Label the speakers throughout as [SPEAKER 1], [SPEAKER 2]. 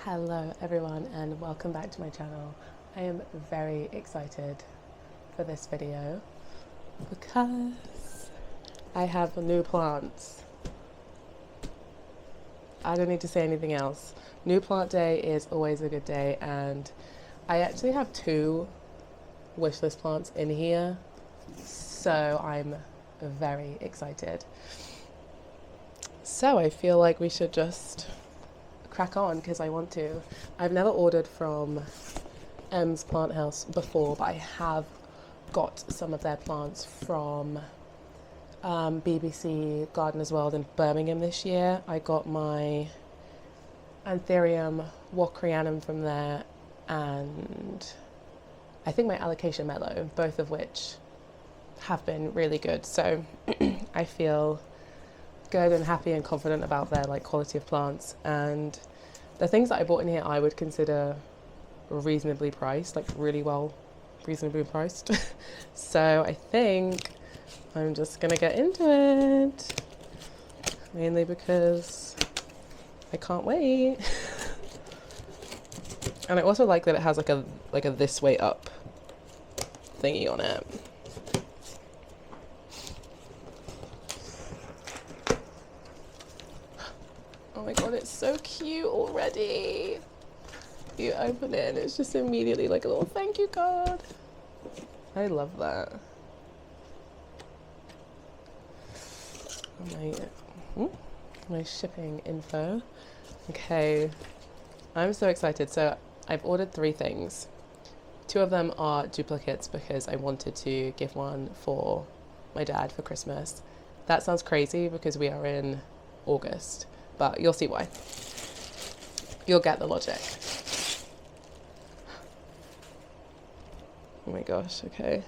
[SPEAKER 1] Hello everyone and welcome back to my channel. I am very excited for this video because I have new plants. I don't need to say anything else. New plant day is always a good day, and I actually have two wishlist plants in here, so I'm very excited. So I feel like we should just crack on because I want to. I've never ordered from M's Plant House before, but I have got some of their plants from BBC Gardener's World in Birmingham this year. I got my Anthurium walkerianum from there, and I think my Alocasia mellow, both of which have been really good. So I feel good and happy and confident about their quality of plants, and the things that I bought in here I would consider reasonably priced, reasonably priced. So I think I'm just gonna get into it, mainly because I can't wait. And I also like that it has like a this way up thingy on it. Oh my god, it's so cute already. You open it and it's just immediately like a little thank you card. I love that. My shipping info. Okay, I'm so excited. So I've ordered 3 things. 2 of them are duplicates because I wanted to give one for my dad for Christmas. That sounds crazy because we are in August, but you'll see why. You'll get the logic. Oh my gosh, okay.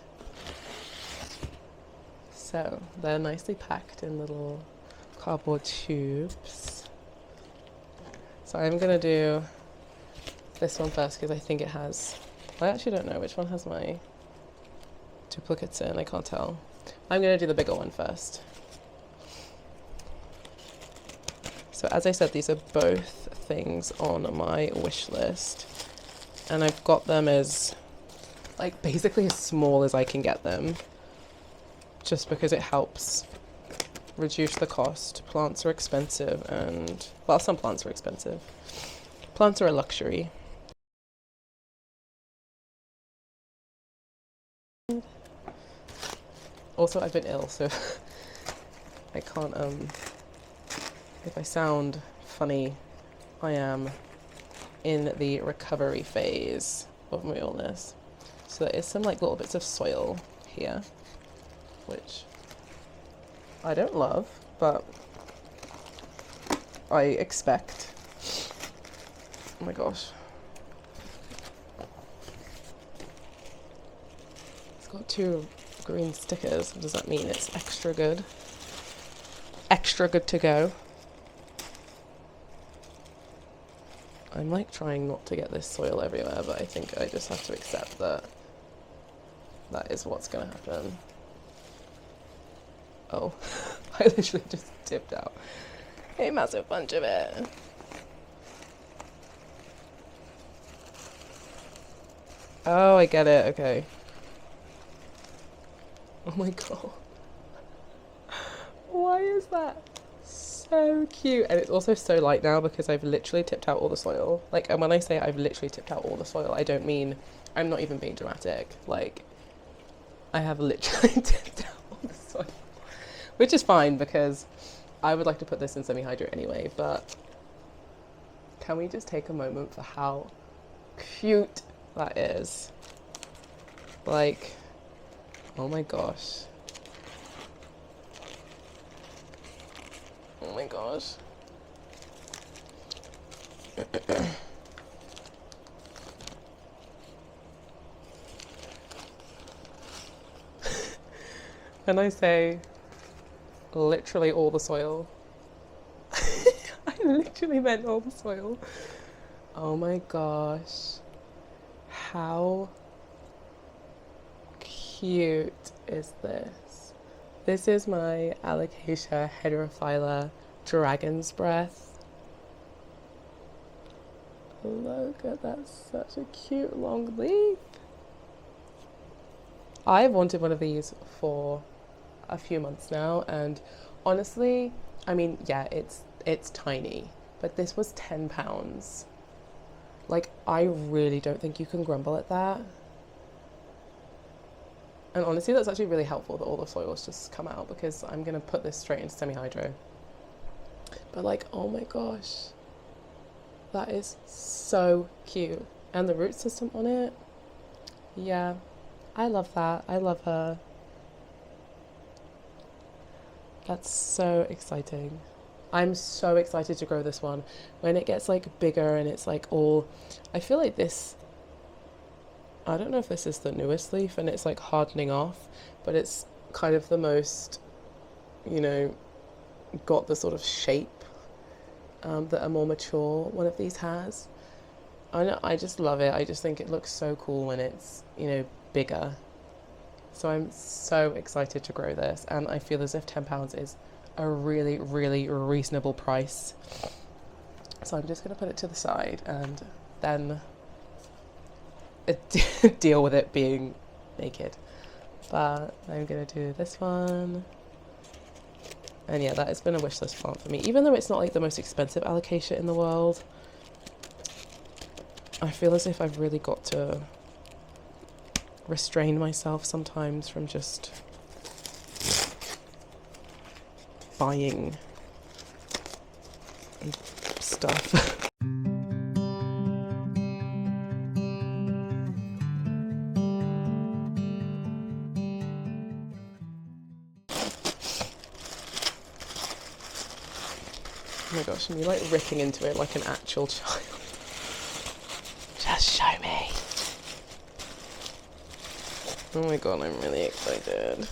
[SPEAKER 1] So they're nicely packed in little cardboard tubes. So I'm gonna do this one first because I think it has, I actually don't know which one has my duplicates in, I can't tell. I'm gonna do the bigger one first. So as I said, these are both things on my wish list, and I've got them as basically as small as I can get them, just because it helps reduce the cost. Plants are expensive, and well, some plants are expensive. Plants are a luxury. Also, I've been ill, so I can't if I sound funny, I am in the recovery phase of my illness. So there is some little bits of soil here, which I don't love, but I expect. Oh my gosh. It's got 2 green stickers. What does that mean? It's extra good. Extra good to go. I'm trying not to get this soil everywhere, but I think I just have to accept that that is what's gonna happen. Oh, I literally just tipped out a massive bunch of it. Oh, I get it, okay. Oh my god. Why is that so cute? And it's also so light now because I've literally tipped out all the soil. And when I say I've literally tipped out all the soil, I don't mean, I'm not even being dramatic. I have literally tipped out all the soil, which is fine because I would like to put this in semi-hydro anyway, but can we just take a moment for how cute that is? Oh my gosh. Oh my gosh. When I say literally all the soil, I literally meant all the soil. Oh my gosh. How cute is this? This is my Alocasia heterophylla dragon's breath. Look at that, such a cute long leaf. I've wanted one of these for a few months now, and honestly, I mean, yeah, it's tiny, but this was £10. Like, I really don't think you can grumble at that. And honestly, that's actually really helpful that all the soil's just come out, because I'm gonna put this straight into semi-hydro. But like, oh my gosh, that is so cute. And the root system on it, yeah, I love that. I love her. That's so exciting. I'm so excited to grow this one. When it gets like bigger and it's like all, I feel like this, I don't know if this is the newest leaf and it's like hardening off, but it's kind of the most, you know, got the sort of shape that a more mature one of these has. I just love it. I just think it looks so cool when it's, you know, bigger. So I'm so excited to grow this, and I feel as if £10 is a really, really reasonable price. So I'm just going to put it to the side and then deal with it being naked. But I'm going to do this one. And yeah, that has been a wishlist plant for me. Even though it's not like the most expensive alocasia in the world, I feel as if I've really got to restrain myself sometimes from just buying stuff. Oh my gosh, and you're like ripping into it like an actual child. Just show me. Oh my god, I'm really excited.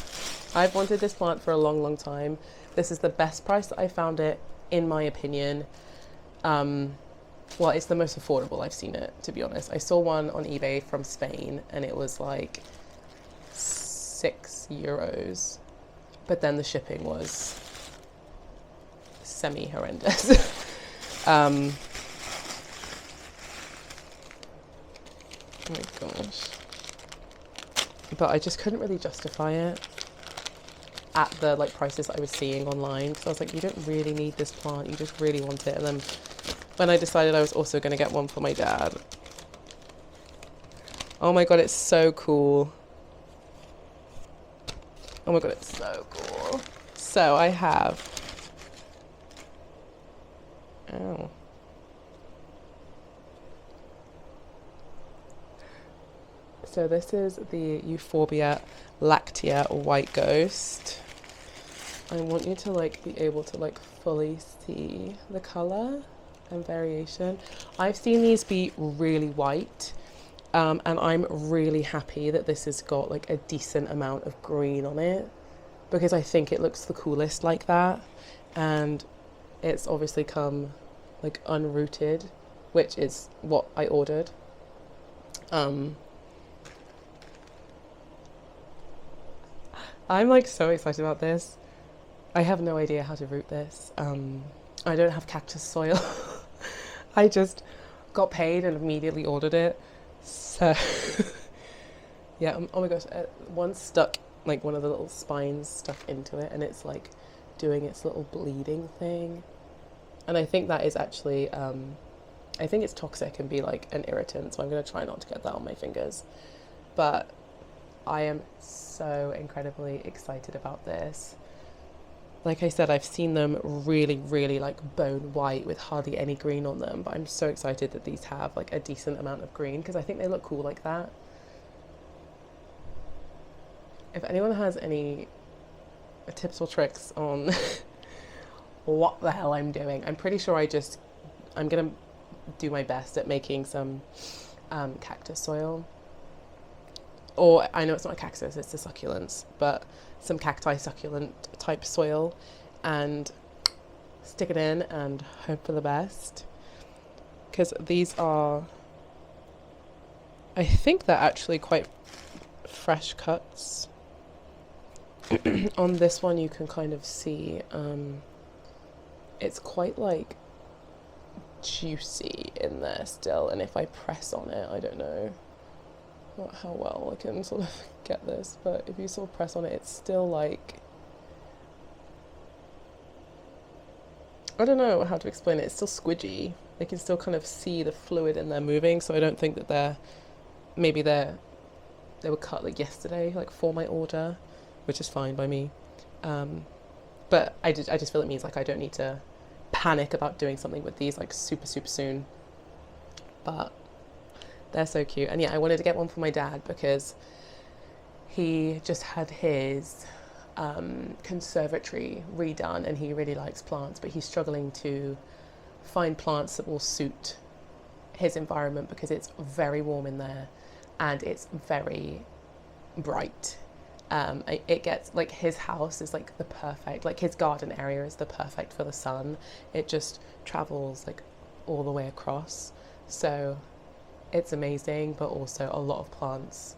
[SPEAKER 1] I've wanted this plant for a long, long time. This is the best price that I found it, in my opinion. Well, it's the most affordable I've seen it, to be honest. I saw one on eBay from Spain and it was like €6, but then the shipping was semi-horrendous. Oh my gosh. But I just couldn't really justify it at the like prices that I was seeing online, because I was like, you don't really need this plant, you just really want it. And then when I decided I was also going to get one for my dad, oh my god, it's so cool. Oh my god, it's so cool. So I have, oh, so this is the Euphorbia Lactea White Ghost. I want you to like be able to like fully see the color and variation. I've seen these be really white, and I'm really happy that this has got like a decent amount of green on it, because I think it looks the coolest like that. And it's obviously come like unrooted, which is what I ordered. I'm like so excited about this. I have no idea how to root this. I don't have cactus soil. I just got paid and immediately ordered it. So yeah, oh my gosh, one stuck, like one of the little spines stuck into it, and it's like doing its little bleeding thing. And I think that is actually, I think it's toxic and be like an irritant, so I'm going to try not to get that on my fingers. But I am so incredibly excited about this. Like I said, I've seen them really, really like bone white with hardly any green on them, but I'm so excited that these have like a decent amount of green, because I think they look cool like that. If anyone has any tips or tricks on what the hell I'm doing, I'm pretty sure I'm gonna do my best at making some cactus soil. Or I know it's not a cactus, it's a succulents, but some cacti succulent type soil, and stick it in and hope for the best. Because these are, I think they're actually quite fresh cuts. On this one you can kind of see it's quite like juicy in there still, and if I press on it, I don't know how well I can sort of get this, but if you sort of press on it, it's still like, I don't know how to explain it, it's still squidgy. They can still kind of see the fluid in there moving, so I don't think that maybe they were cut like yesterday, like for my order, which is fine by me. But I just feel it means like I don't need to panic about doing something with these like super soon. But they're so cute. And yeah, I wanted to get one for my dad because he just had his conservatory redone, and he really likes plants, but he's struggling to find plants that will suit his environment because it's very warm in there and it's very bright. It gets like, his house is like the perfect, like his garden area is the perfect for the sun. It just travels like all the way across, so it's amazing. But also a lot of plants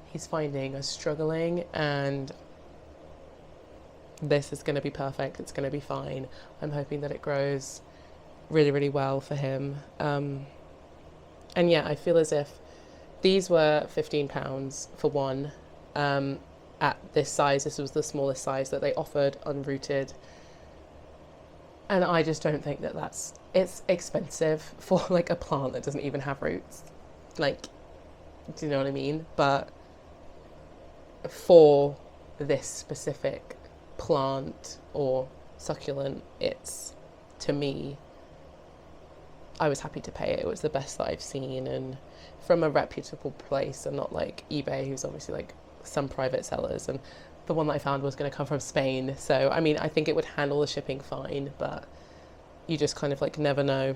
[SPEAKER 1] he's finding are struggling, and this is going to be perfect. It's going to be fine. I'm hoping that it grows really well for him. And yeah, I feel as if these were £15 for one. At this size, this was the smallest size that they offered unrooted, and I just don't think that it's expensive for like a plant that doesn't even have roots. Like, do you know what I mean? But for this specific plant or succulent, it's, to me, I was happy to pay it. It was the best that I've seen, and from a reputable place, and not like eBay, who's obviously like some private sellers, and the one that I found was going to come from Spain. So I mean, I think it would handle the shipping fine, but you just kind of like never know.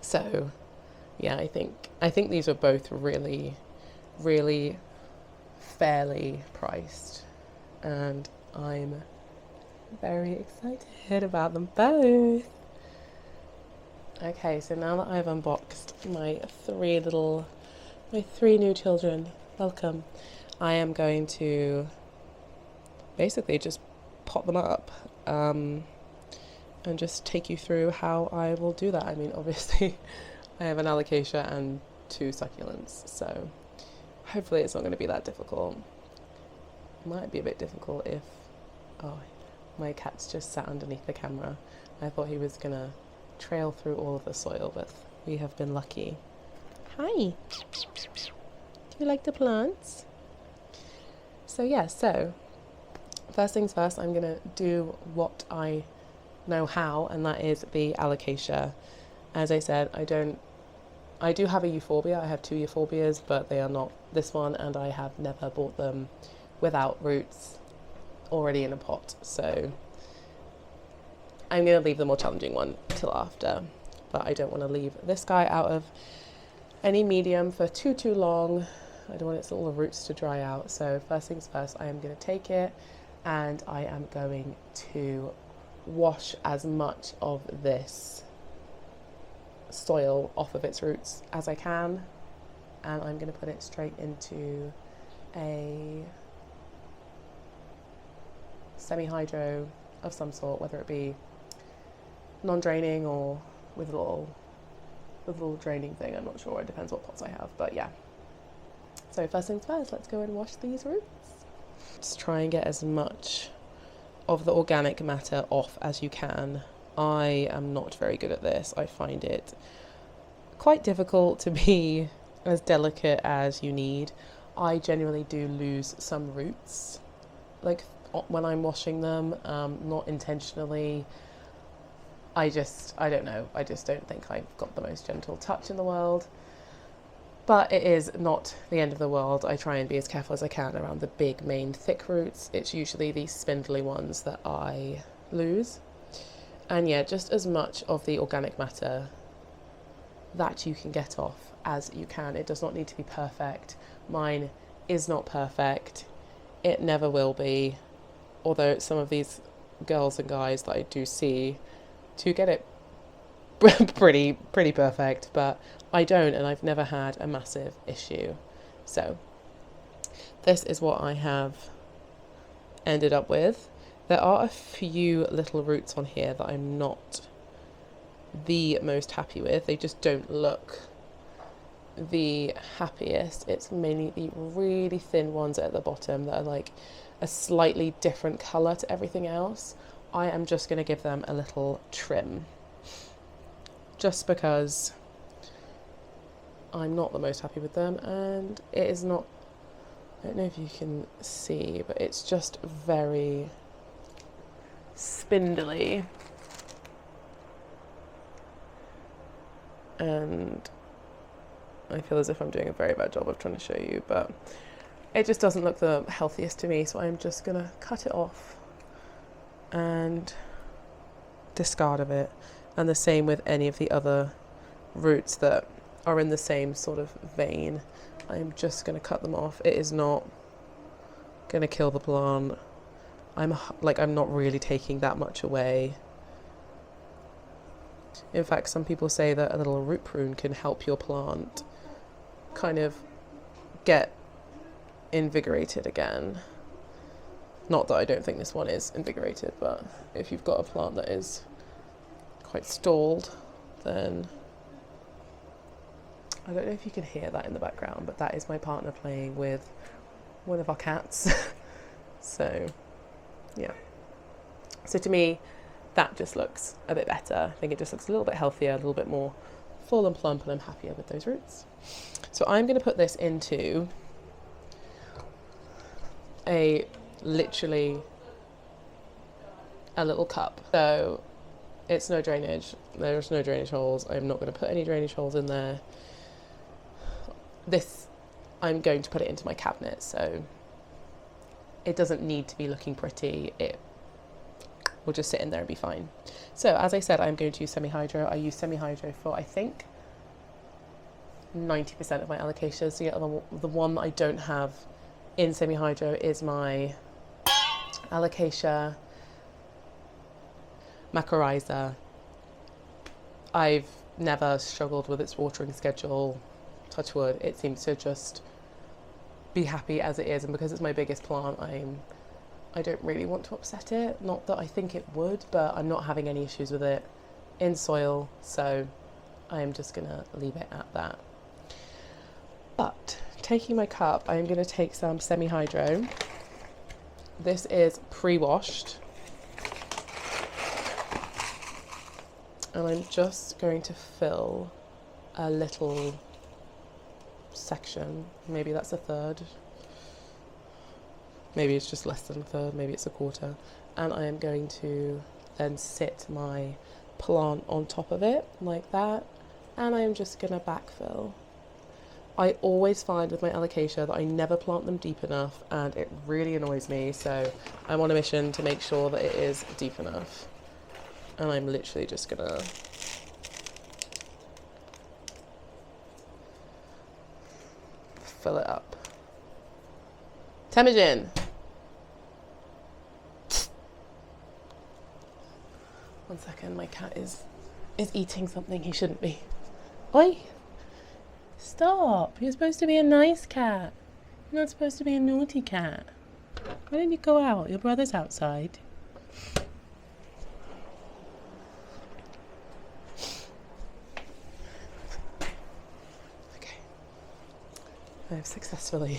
[SPEAKER 1] So yeah, I think these were both really fairly priced, and I'm very excited about them both. Okay, so now that I've unboxed my three new children, welcome, I am going to basically just pot them up and just take you through how I will do that. I mean, obviously I have an alocasia and 2 succulents, so hopefully it's not going to be that difficult. It might be a bit difficult if, oh, my cat's just sat underneath the camera. I thought he was going to trail through all of the soil, but we have been lucky. Hi! Do you like the plants? So yeah, so first things first, I'm going to do what I know how, and that is the alocasia. As I said, I do have a euphorbia. I have 2 euphorbias, but they are not this one, and I have never bought them without roots already in a pot. So I'm going to leave the more challenging one till after, but I don't want to leave this guy out of any medium for too long. I don't want its little roots to dry out. So first things first, I am going to take it and I am going to wash as much of this soil off of its roots as I can, and I'm going to put it straight into a semi-hydro of some sort, whether it be non-draining or with a little draining thing. I'm not sure, it depends what pots I have, but yeah. So first things first, let's go and wash these roots. Just try and get as much of the organic matter off as you can. I am not very good at this. I find it quite difficult to be as delicate as you need. I generally do lose some roots, like when I'm washing them, not intentionally. I don't know. I just don't think I've got the most gentle touch in the world. But it is not the end of the world. I try and be as careful as I can around the big, main, thick roots. It's usually these spindly ones that I lose. And yeah, just as much of the organic matter that you can get off as you can. It does not need to be perfect. Mine is not perfect. It never will be. Although some of these girls and guys that I do see to get it pretty perfect, but I don't, and I've never had a massive issue. So this is what I have ended up with. There are a few little roots on here that I'm not the most happy with. They just don't look the happiest. It's mainly the really thin ones at the bottom that are like a slightly different colour to everything else. I am just going to give them a little trim, just because I'm not the most happy with them, and it is not, I don't know if you can see, but it's just very spindly, and I feel as if I'm doing a very bad job of trying to show you, but it just doesn't look the healthiest to me, so I'm just gonna cut it off and discard of it. And the same with any of the other roots that are in the same sort of vein. I'm just gonna cut them off. It is not gonna kill the plant. I'm not really taking that much away. In fact, some people say that a little root prune can help your plant kind of get invigorated again. Not that I don't think this one is invigorated, but if you've got a plant that is quite stalled, then I don't know if you can hear that in the background, but that is my partner playing with one of our cats. So yeah, so to me that just looks a bit better. I think it just looks a little bit healthier, a little bit more full and plump, and I'm happier with those roots. So I'm going to put this into literally a little cup. So it's no drainage, there's no drainage holes. I'm not going to put any drainage holes in there. This, I'm going to put it into my cabinet, so it doesn't need to be looking pretty. It will just sit in there and be fine. So as I said, I'm going to use semi-hydro. I use semi-hydro for, I think, 90% of my allocations. So the one that I don't have in semi-hydro is my Alocasia macrorrhiza. I've never struggled with its watering schedule, touch wood. It seems to just be happy as it is, and because it's my biggest plant, I don't really want to upset it. Not that I think it would, but I'm not having any issues with it in soil, so I'm just gonna leave it at that. But taking my cup, I'm gonna take some semi-hydro. This is pre-washed, and I'm just going to fill a little section. Maybe that's a third. Maybe it's just less than a third, maybe it's a quarter. And I am going to then sit my plant on top of it like that, and I am just gonna backfill. I always find with my Alocasia that I never plant them deep enough, and it really annoys me, so I'm on a mission to make sure that it is deep enough. And I'm literally just gonna fill it up. Temujin! One second, my cat is eating something he shouldn't be. Oi! Stop! You're supposed to be a nice cat. You're not supposed to be a naughty cat. Why don't you go out? Your brother's outside. Okay. I've successfully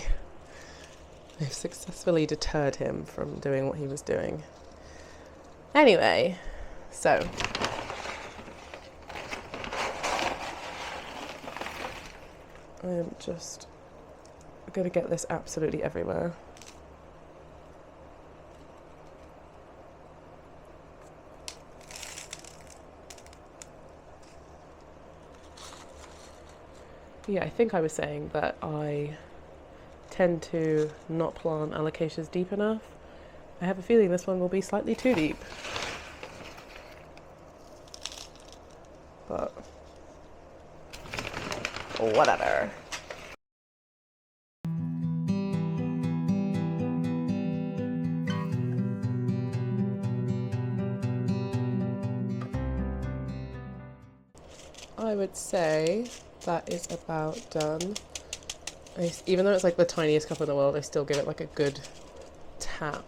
[SPEAKER 1] deterred him from doing what he was doing. Anyway, so I'm just going to get this absolutely everywhere. Yeah, I think I was saying that I tend to not plant Alocasias deep enough. I have a feeling this one will be slightly too deep. But whatever. I would say that is about done. Even though it's like the tiniest cup in the world, I still give it like a good tap.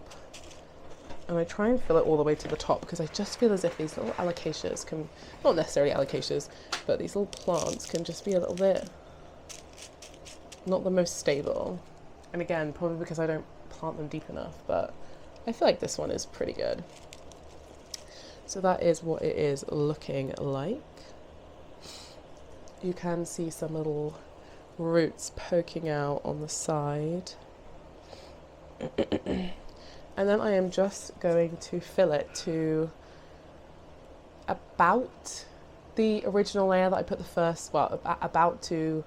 [SPEAKER 1] and I try and fill it all the way to the top because I just feel as if these little alocasias can, not necessarily alocasias, but these little plants can just be a little bit not the most stable. And again, probably because I don't plant them deep enough, but I feel like this one is pretty good. So that is what it is looking like. You can see some little roots poking out on the side. And then I am just going to fill it to about the original layer that I put the first, well, about to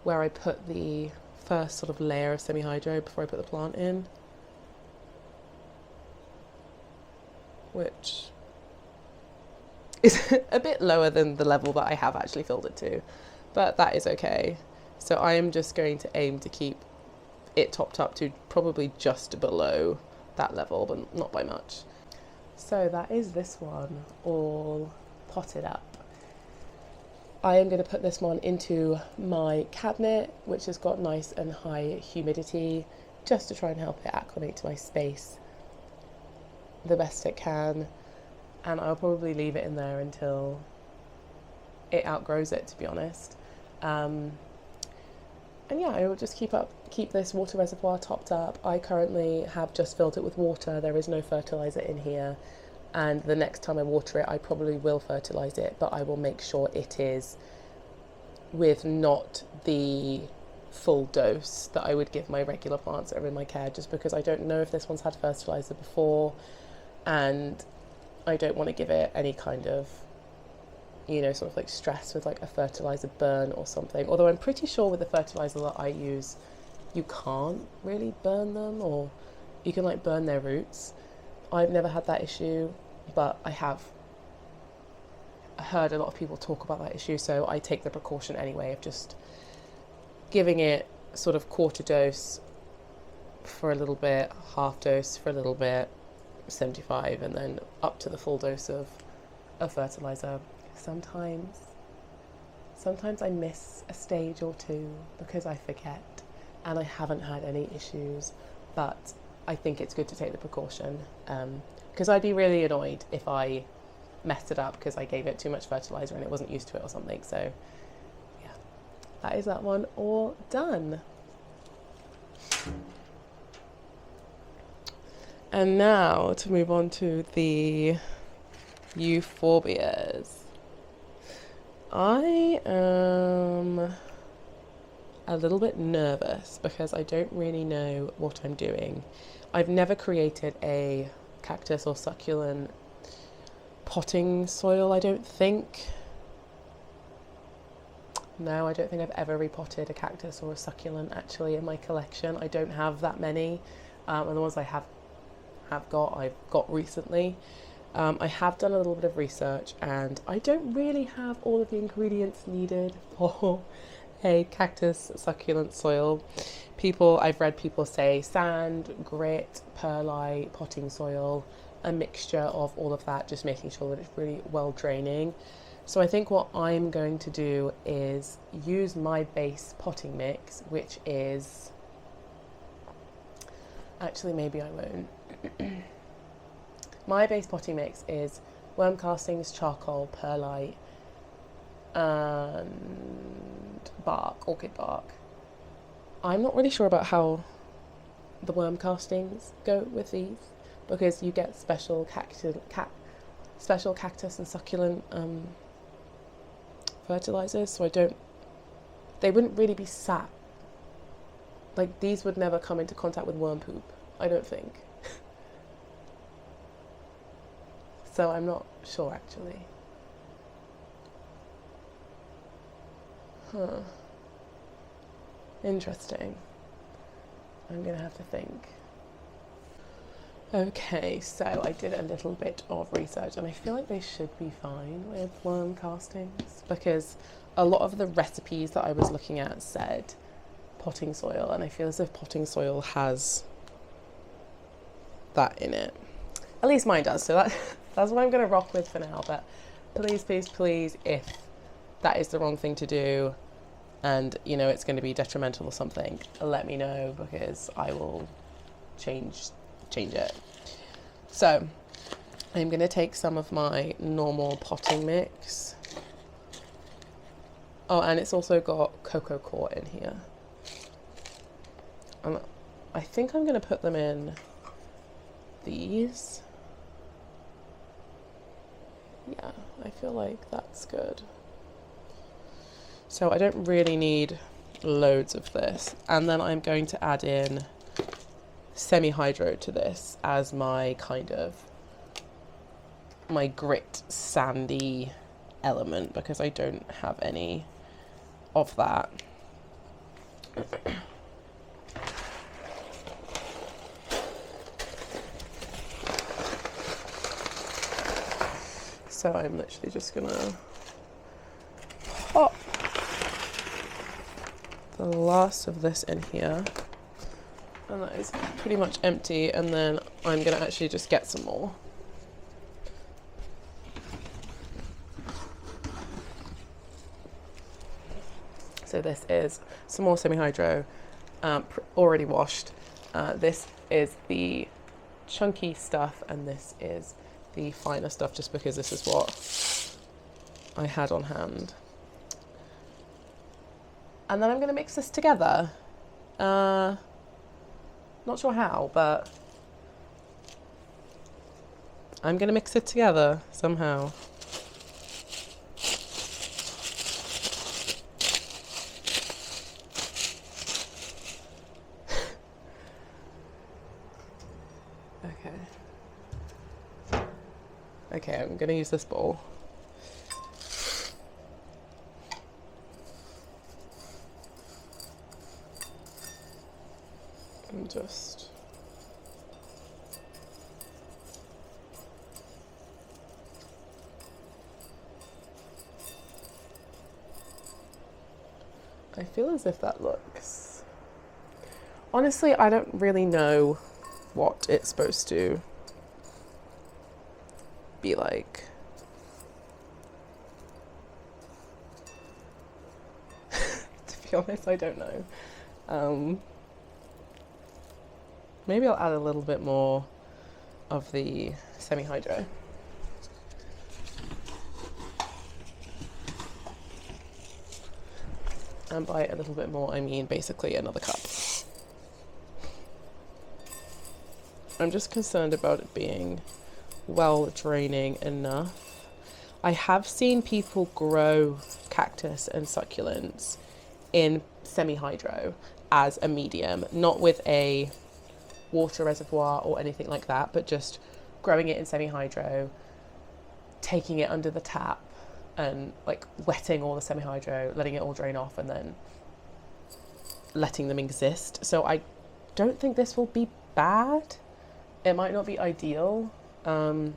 [SPEAKER 1] where I put the first sort of layer of semi-hydro before I put the plant in. Which is a bit lower than the level that I have actually filled it to, but that is okay. So I am just going to aim to keep it topped up to probably just below that level, but not by much. So that is this one all potted up. I am going to put this one into my cabinet, which has got nice and high humidity, just to try and help it acclimate to my space the best it can. And I'll probably leave it in there until it outgrows it, to be honest. And yeah, I will just keep this water reservoir topped up. I currently have just filled it with water. There is no fertilizer in here. And the next time I water it, I probably will fertilize it, but I will make sure it is with not the full dose that I would give my regular plants that are in my care, just because I don't know if this one's had fertilizer before, and I don't want to give it any kind of, you know, sort of like stress with like a fertilizer burn or something. Although I'm pretty sure with the fertilizer that I use, you can't really burn them, or you can like burn their roots. I've never had that issue, but I have heard a lot of people talk about that issue, so I take the precaution anyway of just giving it sort of quarter dose for a little bit, half dose for a little bit, 75, and then up to the full dose of fertilizer. Sometimes I miss a stage or two because I forget, and I haven't had any issues, but I think it's good to take the precaution, because I'd be really annoyed if I messed it up because I gave it too much fertilizer and it wasn't used to it or something. So yeah, that is that one all done. And now to move on to the euphorbias. I am a little bit nervous because I don't really know what I'm doing. I've never created a cactus or succulent potting soil, I don't think. No, I don't think I've ever repotted a cactus or a succulent actually in my collection. I don't have that many, and the ones I have got, I've got recently. I have done a little bit of research, and I don't really have all of the ingredients needed for a cactus succulent soil. I've read people say sand, grit, perlite, potting soil, a mixture of all of that, just making sure that it's really well draining. So I think what I'm going to do is use my base potting mix, which is, actually maybe I won't. My base potting mix is worm castings, charcoal, perlite, and bark, orchid bark. I'm not really sure about how the worm castings go with these, because you get special cactus and succulent fertilizers, so they wouldn't really be sat, like these would never come into contact with worm poop, I don't think. So I'm not sure actually. Interesting. I'm gonna have to think. Okay, so I did a little bit of research, and I feel like they should be fine with worm castings, because a lot of the recipes that I was looking at said potting soil, and I feel as if potting soil has that in it. At least mine does, so that's what I'm going to rock with for now. But please, please, please, if that is the wrong thing to do and, you know, it's going to be detrimental or something, let me know, because I will change it. So I'm going to take some of my normal potting mix. Oh, and it's also got cocoa coir in here. And I think I'm going to put them in these. Yeah, I feel like that's good. So I don't really need loads of this. And then I'm going to add in semi-hydro to this as my kind of my grit sandy element, because I don't have any of that. So I'm literally just gonna pop the last of this in here, and that is pretty much empty, and then I'm gonna actually just get some more. So this is some more semi-hydro, already washed. This is the chunky stuff, and this is the finer stuff, just because this is what I had on hand. And then I'm going to mix this together. Not sure how, but I'm going to mix it together somehow. Okay, I'm going to use this bowl. And just I feel as if that looks... Honestly, I don't really know what it's supposed to be like. To be honest, I don't know. Maybe I'll add a little bit more of the semi-hydro. And by a little bit more, I mean basically another cup. I'm just concerned about it being well draining enough. I have seen people grow cactus and succulents in semi-hydro as a medium, not with a water reservoir or anything like that, but just growing it in semi-hydro, taking it under the tap and like wetting all the semi-hydro, letting it all drain off, and then letting them exist. So I don't think this will be bad. It might not be ideal. And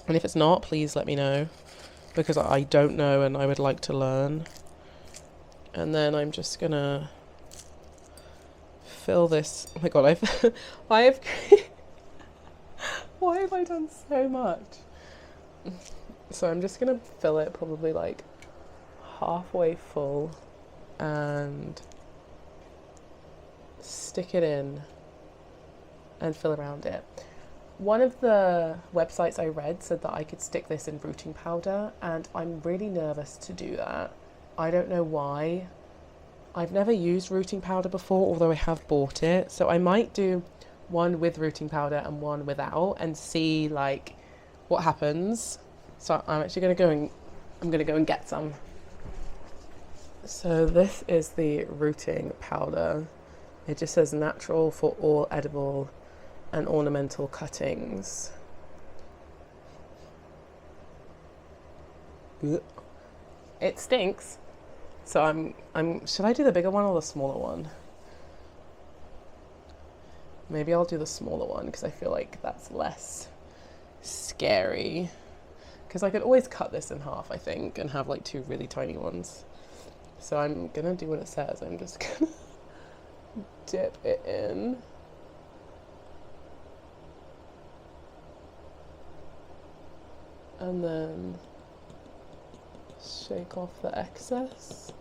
[SPEAKER 1] if it's not, please let me know, because I don't know and I would like to learn. And then I'm just gonna fill this. Oh my god, why have I done so much? So I'm just gonna fill it probably like halfway full and stick it in and fill around it. One of the websites I read said that I could stick this in rooting powder, and I'm really nervous to do that. I don't know why. I've never used rooting powder before, although I have bought it. So I might do one with rooting powder and one without and see like what happens. So I'm actually going to go and get some. So this is the rooting powder. It just says natural for all edible and ornamental cuttings. It stinks. So I'm should I do the bigger one or the smaller one? Maybe I'll do the smaller one because I feel like that's less scary. Because I could always cut this in half, I think, and have like two really tiny ones. So I'm gonna do what it says. I'm just gonna dip it in. And then shake off the excess.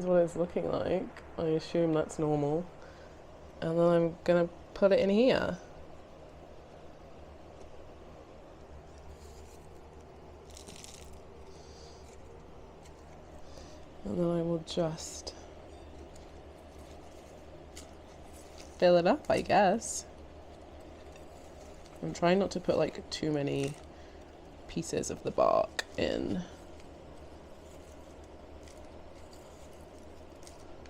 [SPEAKER 1] is what it's looking like. I assume that's normal. And then I'm gonna put it in here. And then I will just fill it up, I guess. I'm trying not to put like too many pieces of the bark in.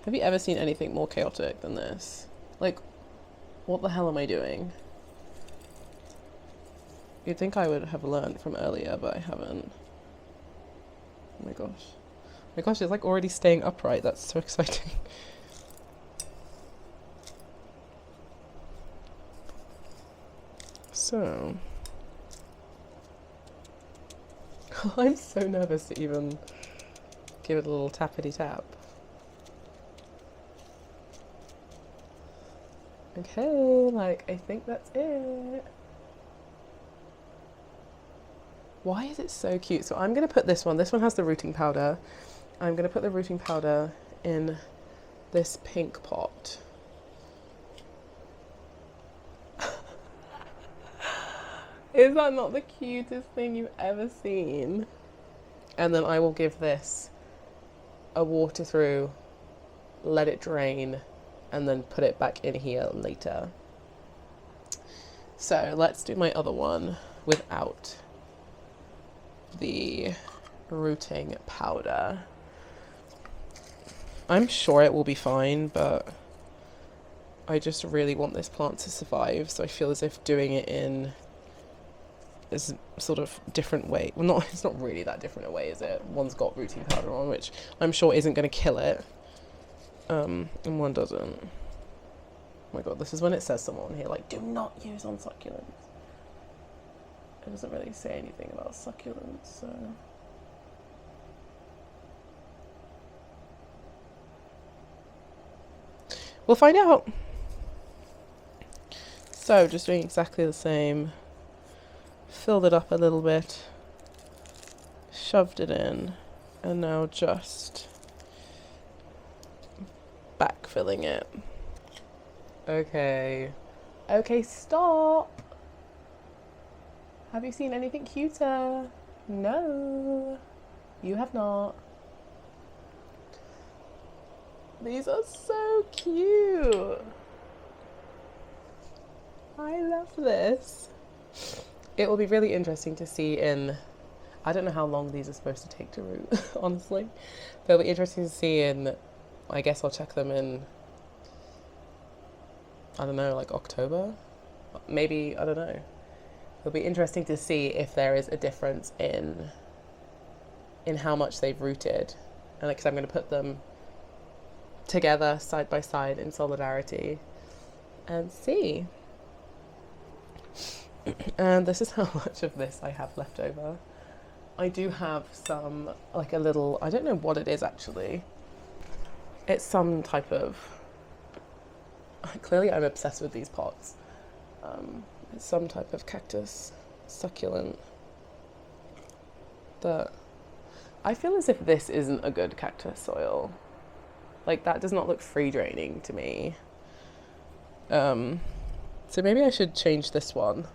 [SPEAKER 1] Have you ever seen anything more chaotic than this? Like, what the hell am I doing? You'd think I would have learned from earlier, but I haven't. Oh my gosh. Oh my gosh, it's like already staying upright. That's so exciting. So, I'm so nervous to even give it a little tappity tap. Okay, like, I think that's it. Why is it so cute? So I'm going to put this one has the rooting powder. I'm going to put the rooting powder in this pink pot. Is that not the cutest thing you've ever seen? And then I will give this a water through, let it drain, and then put it back in here later. So let's do my other one without the rooting powder. I'm sure it will be fine, but I just really want this plant to survive, so I feel as if doing it in this sort of different way, well, not, it's not really that different a way, is it? One's got rooting powder on, which I'm sure isn't going to kill it, and one doesn't. Oh my god, this is when it says somewhere on here, like, do not use on succulents. It doesn't really say anything about succulents, so... we'll find out. So, just doing exactly the same. Filled it up a little bit. Shoved it in. And now just backfilling it. Okay. Okay, stop! Have you seen anything cuter? No. You have not. These are so cute. I love this. It will be really interesting to see in, I don't know how long these are supposed to take to root, honestly. But it'll be interesting to see in, I guess I'll check them in, I don't know, like October? Maybe, I don't know. It'll be interesting to see if there is a difference in how much they've rooted. And because I'm going to put them together side by side in solidarity and see. And this is how much of this I have left over. I do have some, like a little, I don't know what it is actually. It's some type of, clearly I'm obsessed with these pots. It's some type of cactus succulent that I feel as if this isn't a good cactus soil. Like, that does not look free draining to me. So maybe I should change this one,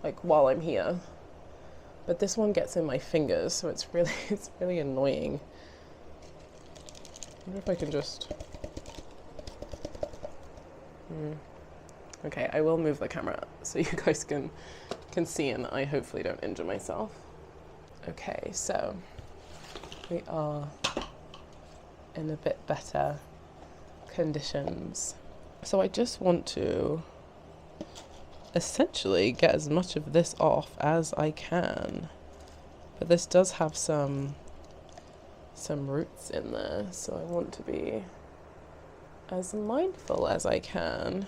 [SPEAKER 1] like, while I'm here. But this one gets in my fingers, so it's really annoying. I wonder if I can just... Okay, I will move the camera so you guys can see and I hopefully don't injure myself. Okay, so we are in a bit better conditions. So I just want to essentially get as much of this off as I can. But this does have some roots in there, so I want to be as mindful as I can.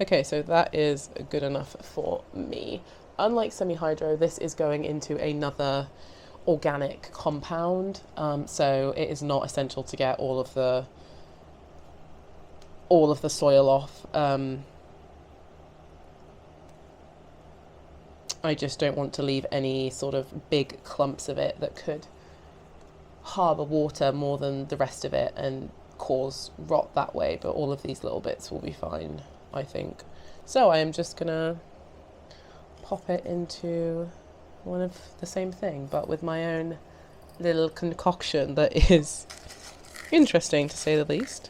[SPEAKER 1] Okay, so that is good enough for me. Unlike semi-hydro, this is going into another organic compound, so it is not essential to get all of the soil off. I just don't want to leave any sort of big clumps of it that could harbour water more than the rest of it and cause rot that way, but all of these little bits will be fine, I think. So I am just gonna pop it into one of the same thing, but with my own little concoction that is interesting, to say the least.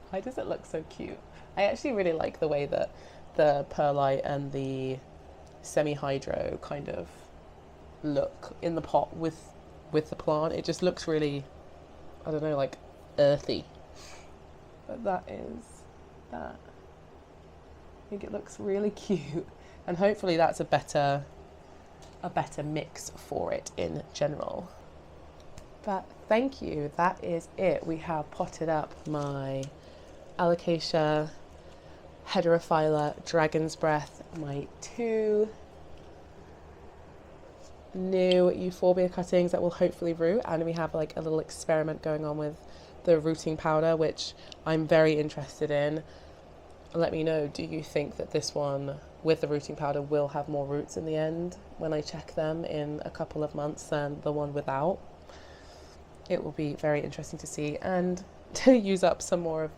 [SPEAKER 1] Why does it look so cute? I actually really like the way that the perlite and the semi-hydro kind of look in the pot with the plant. It just looks really, I don't know, like earthy. But that is that. I think it looks really cute, and hopefully that's a better mix for it in general. But thank you, that is it. We have potted up my Alocasia heterophylla dragon's breath, my 2 new euphorbia cuttings that will hopefully root, and we have like a little experiment going on with the rooting powder, which I'm very interested in. Let me know, do you think that this one with the rooting powder will have more roots in the end when I check them in a couple of months than the one without? It will be very interesting to see, and to use up some more of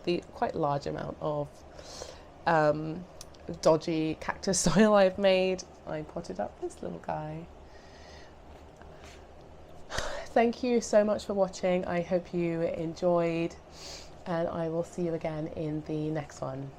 [SPEAKER 1] the quite large amount of dodgy cactus soil I've made. I potted up this little guy. Thank you so much for watching. I hope you enjoyed, and I will see you again in the next one.